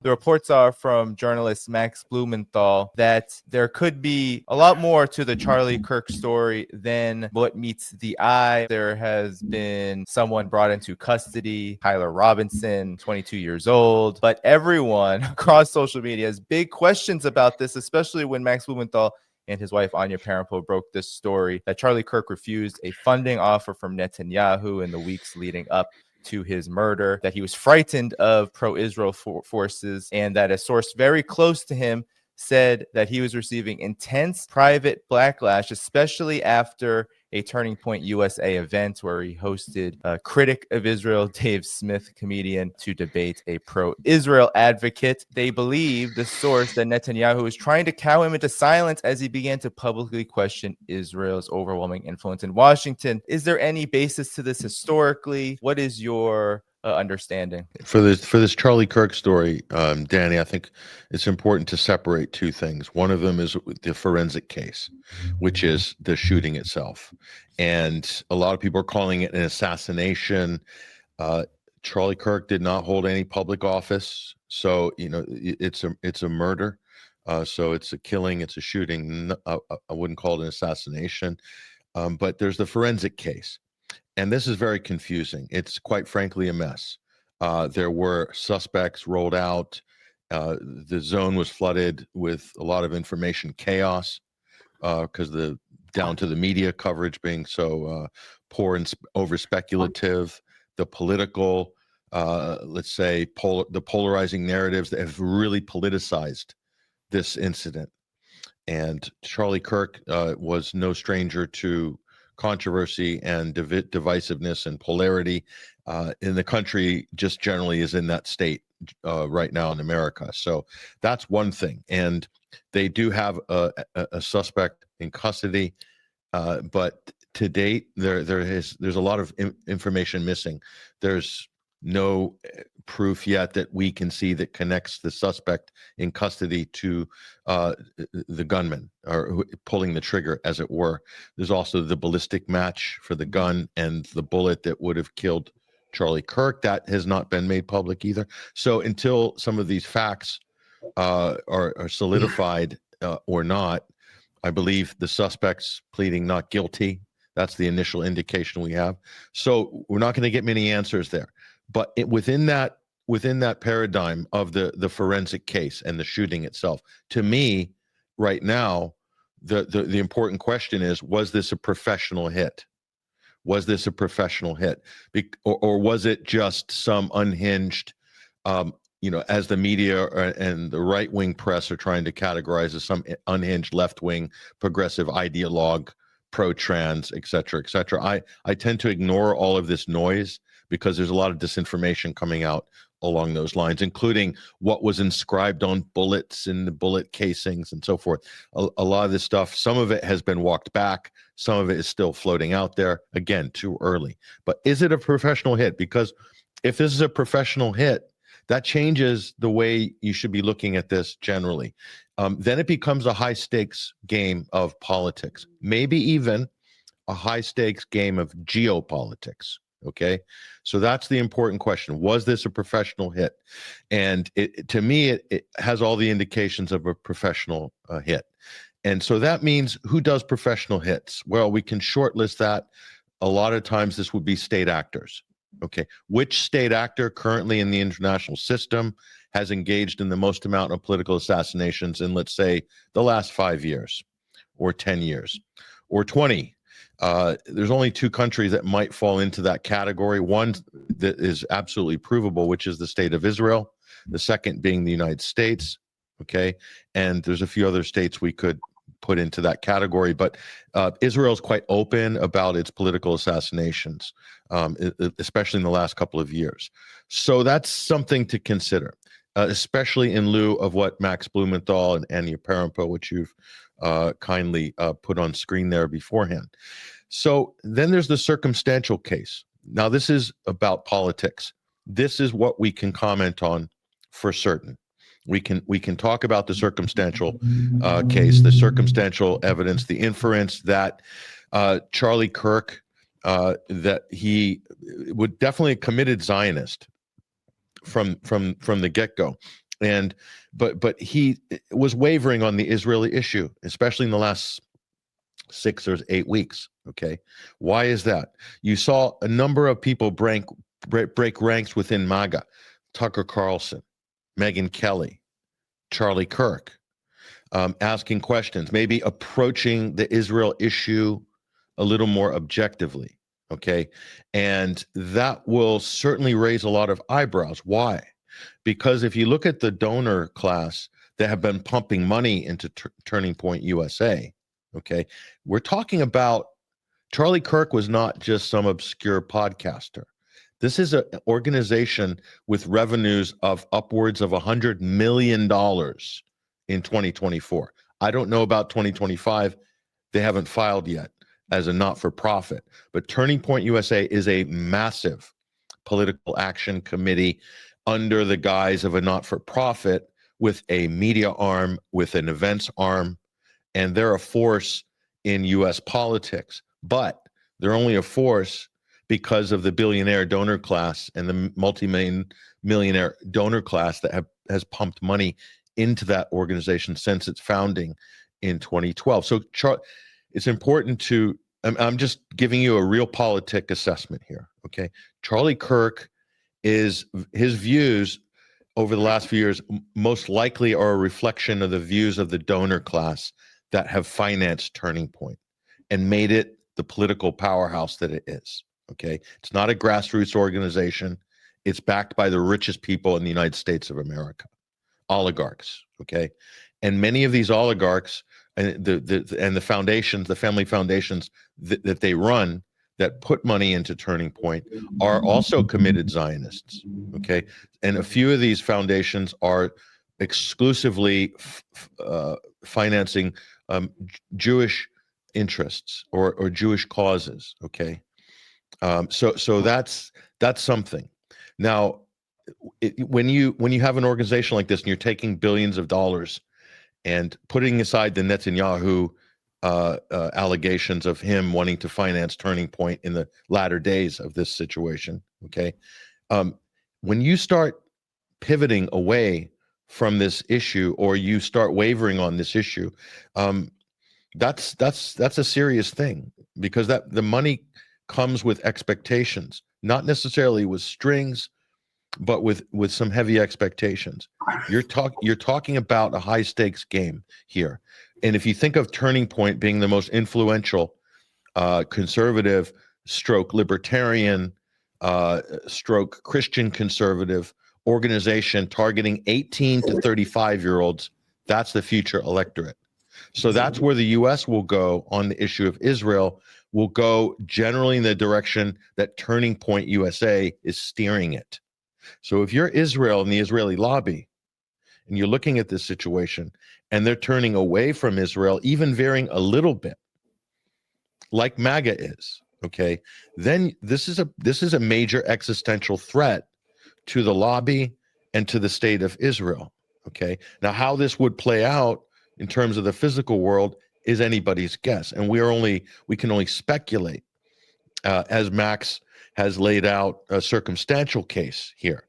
The reports are from journalist Max Blumenthal that there could be a lot more to the Charlie Kirk story than what meets the eye. There has been someone brought into custody, Tyler Robinson, 22 years old, but everyone across social media has big questions about this, especially when Max Blumenthal and his wife Anya Parampil broke this story that Charlie Kirk refused a funding offer from Netanyahu in the weeks leading up to his murder, that he was frightened of pro-Israel forces, and that a source very close to him said that he was receiving intense private backlash, especially after a Turning Point USA event where he hosted a critic of Israel, Dave Smith, comedian, to debate a pro-Israel advocate. They believe, the source, that Netanyahu was trying to cow him into silence as he began to publicly question Israel's overwhelming influence in Washington. Is there any basis to this historically? What is your understanding for this Charlie Kirk story, Danny? I think it's important to separate two things. One of them is the forensic case, which is the shooting itself, and a lot of people are calling it an assassination. Charlie Kirk did not hold any public office, so it's a murder. So it's a killing, it's a shooting. I wouldn't call it an assassination, but there's the forensic case. And this is very confusing. It's quite frankly a mess. There were suspects rolled out. The zone was flooded with a lot of information chaos because down to the media coverage being so poor and over speculative. The political, let's say, the polarizing narratives that have really politicized this incident. And Charlie Kirk was no stranger to controversy and divisiveness and polarity in the country. Just generally is in that state right now in America. So that's one thing. And they do have a suspect in custody, but to date there's a lot of information missing. There's no proof yet that we can see that connects the suspect in custody to the gunman, or pulling the trigger, as it were. There's also the ballistic match for the gun and the bullet that would have killed Charlie Kirk. That has not been made public either. So until some of these facts are solidified or not, I believe the suspect's pleading not guilty. That's the initial indication we have. So we're not going to get many answers there. But within that paradigm of the forensic case and the shooting itself, to me, right now, the important question is: was this a professional hit? Was this a professional hit, or was it just some unhinged, as the media and the right-wing press are trying to categorize, as some unhinged left-wing progressive ideologue, pro-trans, et cetera, et cetera. I tend to ignore all of this noise because there's a lot of disinformation coming out along those lines, including what was inscribed on bullets and the bullet casings and so forth. A lot of this stuff, some of it has been walked back. Some of it is still floating out there. Again, too early. But is it a professional hit? Because if this is a professional hit, that changes the way you should be looking at this generally. Then it becomes a high-stakes game of politics, maybe even a high-stakes game of geopolitics. Okay, so that's the important question. Was this a professional hit? And to me, it has all the indications of a professional hit. And so that means, who does professional hits? Well, we can shortlist that. A lot of times this would be state actors. Okay, which state actor currently in the international system has engaged in the most amount of political assassinations in, let's say, the last 5 years or 10 years or 20? There's only two countries that might fall into that category. One that is absolutely provable, which is the state of Israel. The second being the United States. Okay, and there's a few other states we could put into that category, but Israel is quite open about its political assassinations, especially in the last couple of years. So that's something to consider, especially in lieu of what Max Blumenthal and Anya Parampil, which you've kindly put on screen there beforehand. So then there's the circumstantial case. Now, this is about politics. This is what we can comment on for certain. We can talk about the circumstantial case, the circumstantial evidence, the inference that Charlie Kirk, that he would definitely a committed Zionist from the get-go. And but he was wavering on the Israeli issue, especially in the last 6 or 8 weeks. Okay, why is that? You saw a number of people break ranks within MAGA: Tucker Carlson, Megyn Kelly, Charlie Kirk, asking questions, maybe approaching the Israel issue a little more objectively. Okay, and that will certainly raise a lot of eyebrows. Why? Because if you look at the donor class that have been pumping money into Turning Point USA, okay, we're talking about Charlie Kirk was not just some obscure podcaster. This is an organization with revenues of upwards of $100 million in 2024. I don't know about 2025. They haven't filed yet as a not-for-profit. But Turning Point USA is a massive political action committee under the guise of a not-for-profit with a media arm, with an events arm, and they're a force in U.S. politics. But they're only a force because of the billionaire donor class and the multi-millionaire donor class that has pumped money into that organization since its founding in 2012. So it's important to, I'm just giving you a realpolitik assessment here, okay? Charlie Kirk his views over the last few years most likely are a reflection of the views of the donor class that have financed Turning Point and made it the political powerhouse that it is, okay? It's not a grassroots organization. It's backed by the richest people in the United States of America, oligarchs, okay? And many of these oligarchs and the foundations, the family foundations that they run, that put money into Turning Point, are also committed Zionists, okay? And a few of these foundations are exclusively financing Jewish interests or Jewish causes, okay? So that's something. Now, when you have an organization like this and you're taking billions of dollars and putting aside the Netanyahu allegations of him wanting to finance Turning Point in the latter days of this situation, okay? When you start pivoting away from this issue, or you start wavering on this issue, that's a serious thing, because that the money comes with expectations, not necessarily with strings, but with some heavy expectations. You're talking about a high stakes game here. And if you think of Turning Point being the most influential conservative stroke libertarian stroke Christian conservative organization targeting 18 to 35-year-olds, that's the future electorate. So that's where the U.S. will go on the issue of Israel, will go generally in the direction that Turning Point USA is steering it. So if you're Israel and the Israeli lobby, and you're looking at this situation, and they're turning away from Israel, even varying a little bit, like MAGA is, okay, then this is a major existential threat to the lobby and to the state of Israel, okay? Now, how this would play out in terms of the physical world is anybody's guess, and we can only speculate, as Max has laid out a circumstantial case here,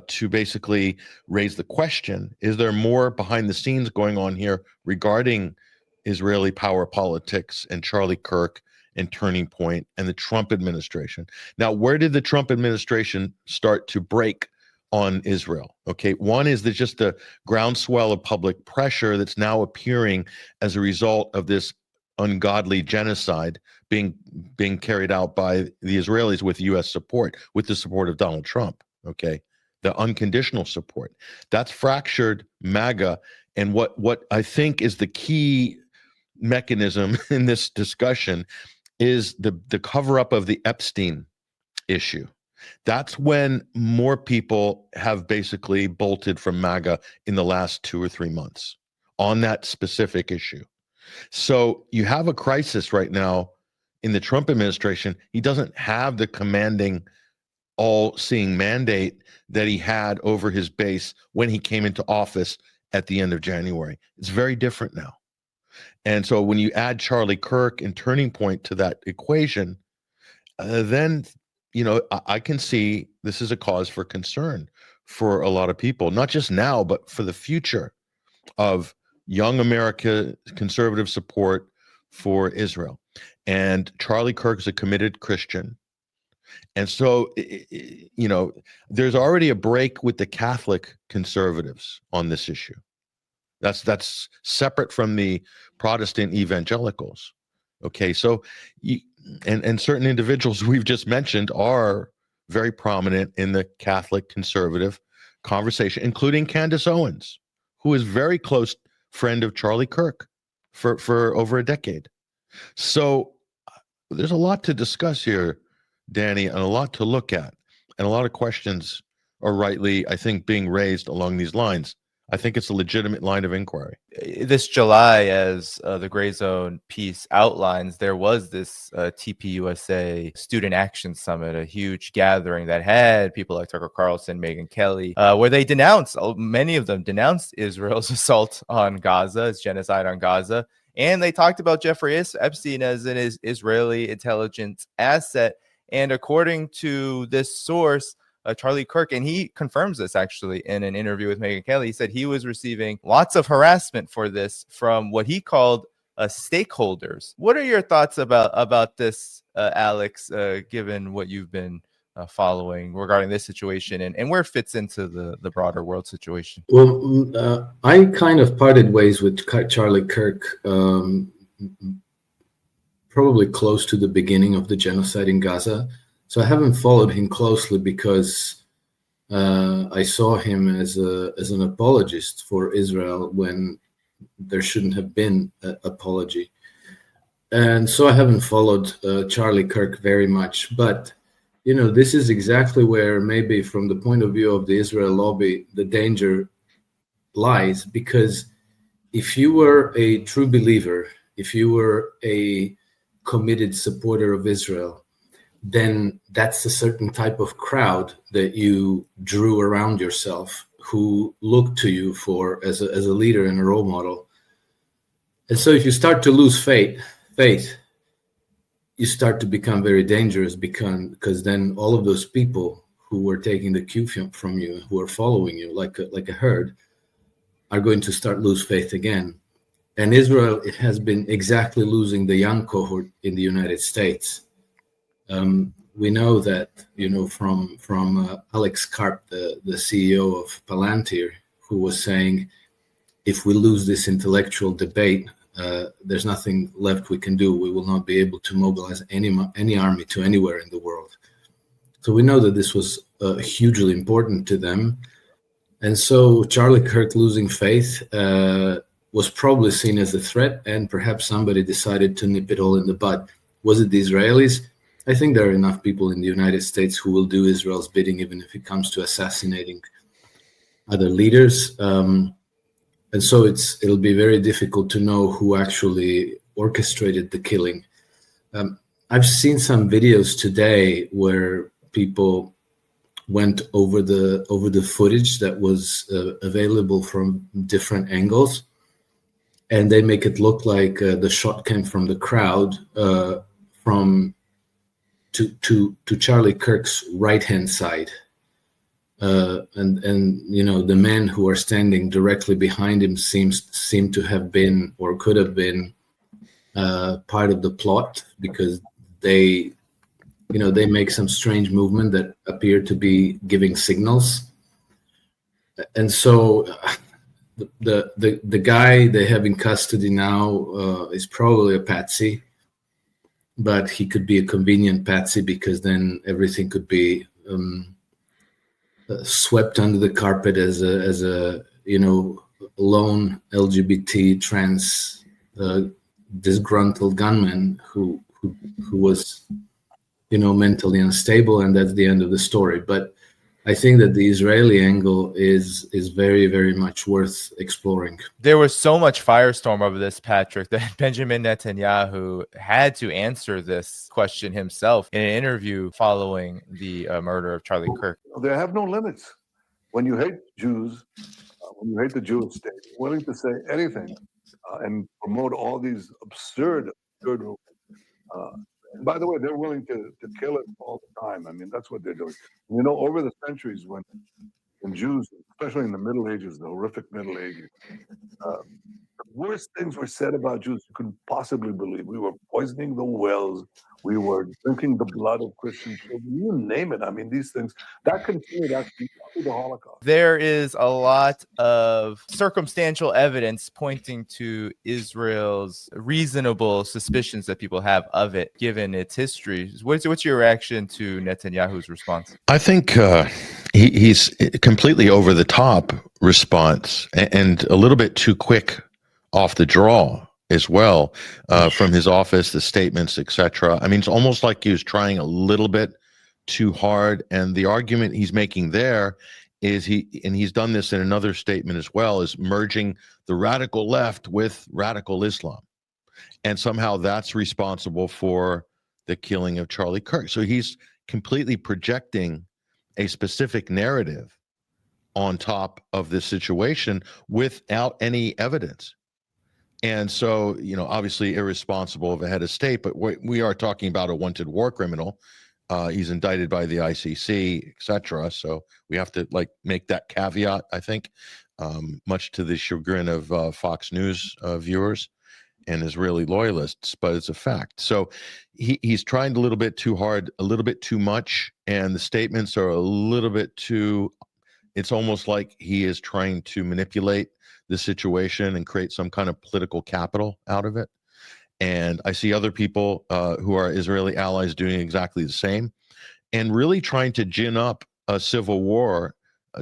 to basically raise the question: is there more behind the scenes going on here regarding Israeli power politics and Charlie Kirk and Turning Point and the Trump administration? Now, where did the Trump administration start to break on Israel? Okay, one is that just the groundswell of public pressure that's now appearing as a result of this ungodly genocide being carried out by the Israelis with U.S. support, with the support of Donald Trump, okay? The unconditional support. That's fractured MAGA. And what I think is the key mechanism in this discussion is the cover-up of the Epstein issue. That's when more people have basically bolted from MAGA in the last 2 or 3 months on that specific issue. So you have a crisis right now in the Trump administration. He doesn't have the commanding, all-seeing mandate that he had over his base when he came into office at the end of January. It's very different now. And so when you add Charlie Kirk and Turning Point to that equation, then, I can see this is a cause for concern for a lot of people, not just now, but for the future of young America conservative support for Israel. And Charlie Kirk is a committed Christian. And so, there's already a break with the Catholic conservatives on this issue. That's separate from the Protestant evangelicals. Okay, so and certain individuals we've just mentioned are very prominent in the Catholic conservative conversation, including Candace Owens, who is very close friend of Charlie Kirk for over a decade. So there's a lot to discuss here, Danny, and a lot to look at, and a lot of questions are rightly, I think, being raised along these lines. I think it's a legitimate line of inquiry. This July, as the Gray Zone piece outlines, there was this TPUSA Student Action Summit, a huge gathering that had people like Tucker Carlson, Megyn Kelly, where they denounced, many of them denounced Israel's assault on Gaza, its genocide on Gaza. And they talked about Jeffrey Epstein as an Israeli intelligence asset. And according to this source, Charlie Kirk, and he confirms this actually in an interview with Megyn Kelly, he said he was receiving lots of harassment for this from what he called stakeholders. What are your thoughts about this, Alex, given what you've been following regarding this situation and where it fits into the broader world situation? Well, I kind of parted ways with Charlie Kirk probably close to the beginning of the genocide in Gaza. So I haven't followed him closely because I saw him as an apologist for Israel when there shouldn't have been an apology. And so I haven't followed Charlie Kirk very much. But, this is exactly where maybe from the point of view of the Israel lobby, the danger lies. Because if you were a true believer, if you were a committed supporter of Israel, then that's a certain type of crowd that you drew around yourself, who looked to you for as a leader and a role model. And so if you start to lose faith, you start to become very dangerous because then all of those people who were taking the cue from you, who are following you like a herd, are going to start lose faith again. And Israel, it has been exactly losing the young cohort in the United States. We know that, from Alex Karp, the CEO of Palantir, who was saying, if we lose this intellectual debate, there's nothing left we can do. We will not be able to mobilize any army to anywhere in the world. So we know that this was hugely important to them. And so Charlie Kirk losing faith was probably seen as a threat, and perhaps somebody decided to nip it all in the bud. Was it the Israelis? I think there are enough people in the United States who will do Israel's bidding, even if it comes to assassinating other leaders. And so it'll be very difficult to know who actually orchestrated the killing. I've seen some videos today where people went over the footage that was available from different angles, and they make it look like the shot came from the crowd, to Charlie Kirk's right-hand side. And the men who are standing directly behind him seem to have been, or could have been, part of the plot, because they make some strange movement that appear to be giving signals. And so the guy they have in custody now is probably a patsy, but he could be a convenient patsy, because then everything could be swept under the carpet as a lone LGBT trans disgruntled gunman who was mentally unstable, and that's the end of the story. But I think that the Israeli angle is very, very much worth exploring. There was so much firestorm over this, Patrick, that Benjamin Netanyahu had to answer this question himself in an interview following the murder of Charlie Kirk. They have no limits. When you hate Jews, when you hate the Jewish state, you're willing to say anything and promote all these absurd. By the way, they're willing to kill it all the time. I mean, that's what they're doing. Over the centuries, when and Jews, especially in the Middle Ages, the horrific Middle Ages, the worst things were said about Jews you couldn't possibly believe. We were poisoning the wells. We were drinking the blood of Christian children. You name it. I mean, these things that continued actually after the Holocaust. There is a lot of circumstantial evidence pointing to Israel's reasonable suspicions that people have of it, given its history. What's your reaction to Netanyahu's response? I think he's completely over the top response and a little bit too quick off the draw as well, from his office, the statements, etc. I mean, it's almost like he was trying a little bit too hard. And the argument he's making there is he's done this in another statement as well, is merging the radical left with radical Islam. And somehow that's responsible for the killing of Charlie Kirk. So he's completely projecting a specific narrative on top of this situation without any evidence. And so, obviously irresponsible of a head of state, but we are talking about a wanted war criminal. He's indicted by the ICC, etc. So we have to make that caveat, I think, much to the chagrin of Fox News viewers and Israeli loyalists, but it's a fact. So he's trying a little bit too hard, a little bit too much, and the statements are a little bit too, it's almost like he is trying to manipulate the situation and create some kind of political capital out of it. And I see other people who are Israeli allies doing exactly the same and really trying to gin up a civil war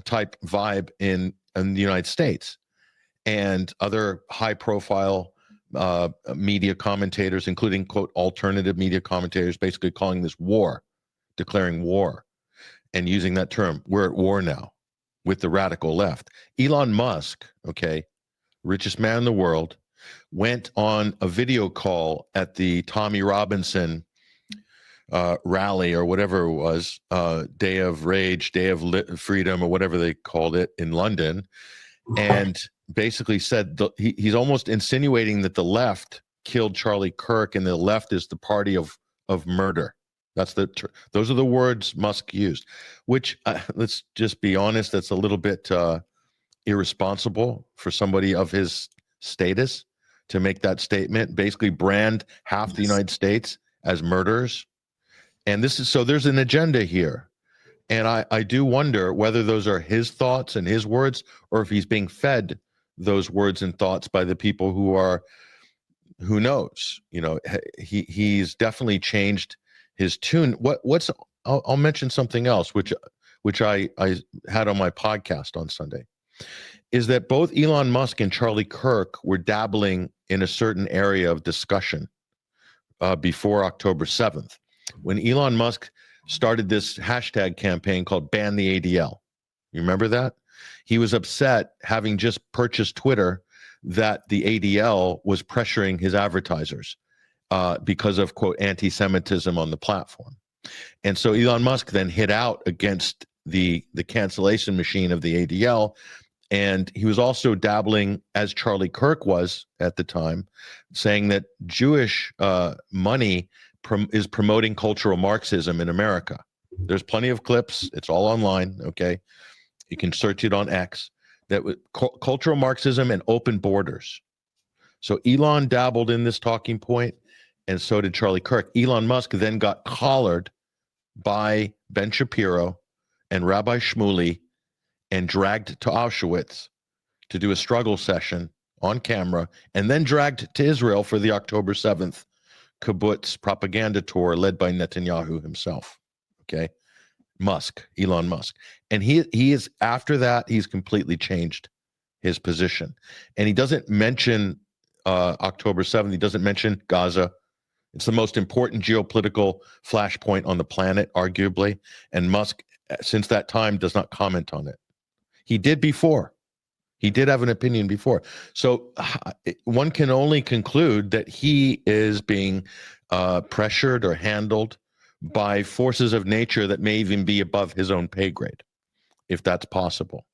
type vibe in the United States. And other high profile media commentators, including, quote, alternative media commentators, basically calling this war, declaring war, and using that term. We're at war now with the radical left. Elon Musk, okay, richest man in the world, went on a video call at the Tommy Robinson rally or whatever it was, Day of Rage, Day of Freedom, or whatever they called it in London, and basically said he's almost insinuating that the left killed Charlie Kirk and the left is the party of murder. Those are the words Musk used, which let's just be honest, that's a little bit irresponsible for somebody of his status to make that statement, basically brand half the United States as murderers. And there's an agenda here. And I do wonder whether those are his thoughts and his words, or if he's being fed those words and thoughts by the people who knows, he's definitely changed his tune. I'll mention something else, which I had on my podcast on Sunday, is that both Elon Musk and Charlie Kirk were dabbling in a certain area of discussion before October 7th. When Elon Musk started this hashtag campaign called Ban the ADL. You remember that? He was upset, having just purchased Twitter, that the ADL was pressuring his advertisers because of, quote, anti-Semitism on the platform. And so Elon Musk then hit out against the cancellation machine of the ADL. And he was also dabbling, as Charlie Kirk was at the time, saying that Jewish money is promoting cultural Marxism in America. There's plenty of clips. It's all online, okay? You can search it on X. That cultural Marxism and open borders. So Elon dabbled in this talking point, and so did Charlie Kirk. Elon Musk then got collared by Ben Shapiro and Rabbi Shmuley and dragged to Auschwitz to do a struggle session on camera, and then dragged to Israel for the October 7th kibbutz propaganda tour led by Netanyahu himself. Okay, Elon Musk, and he is, after that, he's completely changed his position, and he doesn't mention October 7th. He doesn't mention Gaza. It's the most important geopolitical flashpoint on the planet, arguably, and Musk, since that time, does not comment on it. He did before. He did have an opinion before. So one can only conclude that he is being pressured or handled by forces of nature that may even be above his own pay grade, if that's possible.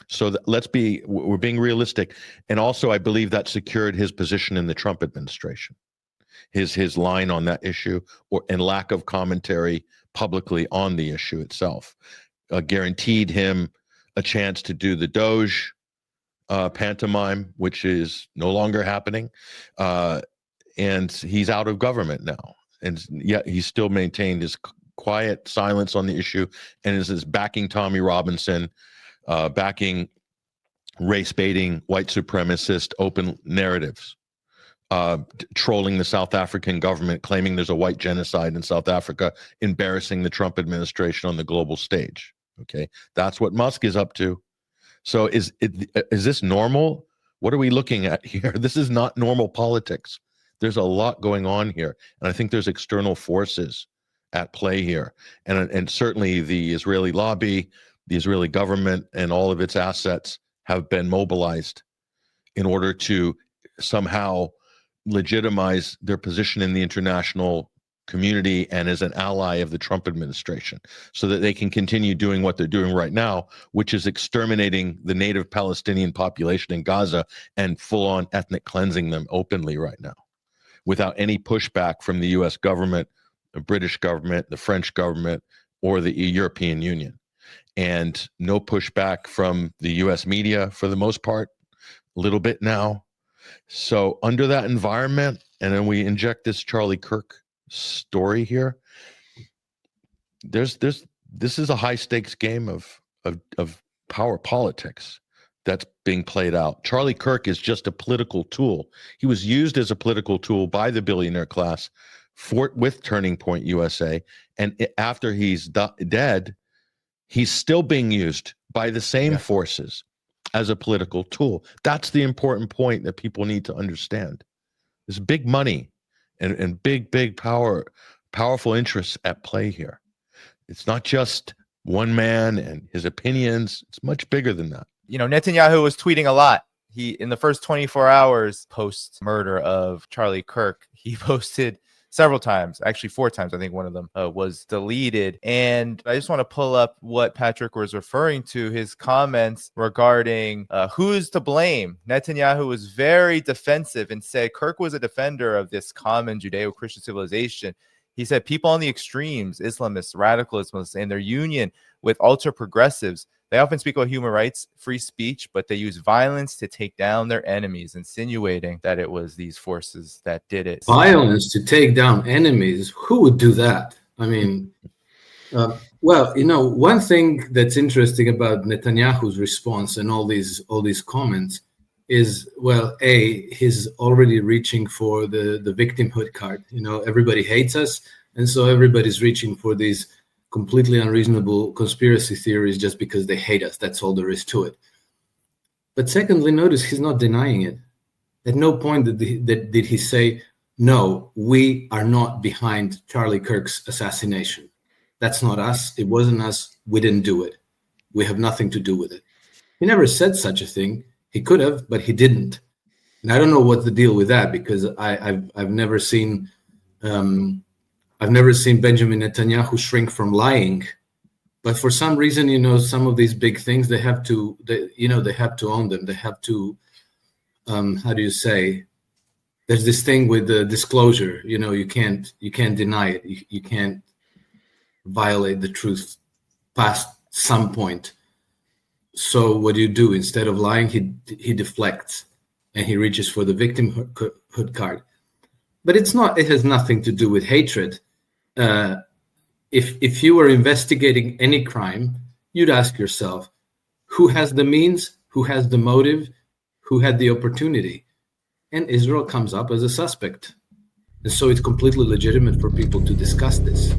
So we're being realistic. And also, I believe that secured his position in the Trump administration, his line on that issue, and lack of commentary publicly on the issue itself, guaranteed him a chance to do the Doge pantomime, which is no longer happening. And he's out of government now. And yet he's still maintained his quiet silence on the issue and is backing Tommy Robinson, backing race-baiting, white supremacist open narratives, trolling the South African government, claiming there's a white genocide in South Africa, embarrassing the Trump administration on the global stage. Okay, that's what Musk is up to. So is this normal? What are we looking at here? This is not normal politics. There's a lot going on here, and I think there's external forces at play here, and certainly the Israeli lobby, the Israeli government, and all of its assets have been mobilized in order to somehow legitimize their position in the international community and as an ally of the Trump administration, so that they can continue doing what they're doing right now, which is exterminating the native Palestinian population in Gaza and full-on ethnic cleansing them openly right now, without any pushback from the U.S. government, the British government, the French government, or the European Union. And no pushback from the U.S. media for the most part, a little bit now. So under that environment, and then we inject this Charlie Kirk story here, this is a high stakes game of power politics that's being played out. Charlie Kirk is just a political tool. He was used as a political tool by the billionaire class with Turning Point USA, and after he's dead, he's still being used by the same forces as a political tool. That's the important point that people need to understand. There's big money and big powerful interests at play here. It's not just one man and his opinions. It's much bigger than that. You know, Netanyahu was tweeting a lot. He, in the first 24 hours post murder of Charlie Kirk, he posted several times, actually 4 times. I think one of them was deleted. And I just want to pull up what Patrick was referring to, his comments regarding who's to blame. Netanyahu was very defensive and said Kirk was a defender of this common Judeo-Christian civilization. He said people on the extremes, Islamists, radicalism, and their union with ultra-progressives, they often speak about human rights, free speech, but they use violence to take down their enemies, insinuating that it was these forces that did it. Violence to take down enemies? Who would do that? I mean, well, you know, one thing that's interesting about Netanyahu's response and all these comments is, well, he's already reaching for the victimhood card. You know, everybody hates us, and so everybody's reaching for these completely unreasonable conspiracy theories just because they hate us. That's all there is to it. But secondly, notice he's not denying it. At no point did he say, no, we are not behind Charlie Kirk's assassination. That's not us. It wasn't us. We didn't do it. We have nothing to do with it. He never said such a thing. He could have, but he didn't. And I don't know what the deal with that, because I've never seen Benjamin Netanyahu shrink from lying. But for some reason, you know, some of these big things, they have to own them. They have to, how do you say? There's this thing with the disclosure. You know, you can't deny it. You can't violate the truth past some point. So what do you do? Instead of lying, he deflects and he reaches for the victimhood card. But it has nothing to do with hatred. If you were investigating any crime, you'd ask yourself, who has the means, who has the motive, who had the opportunity? And Israel comes up as a suspect. And so it's completely legitimate for people to discuss this.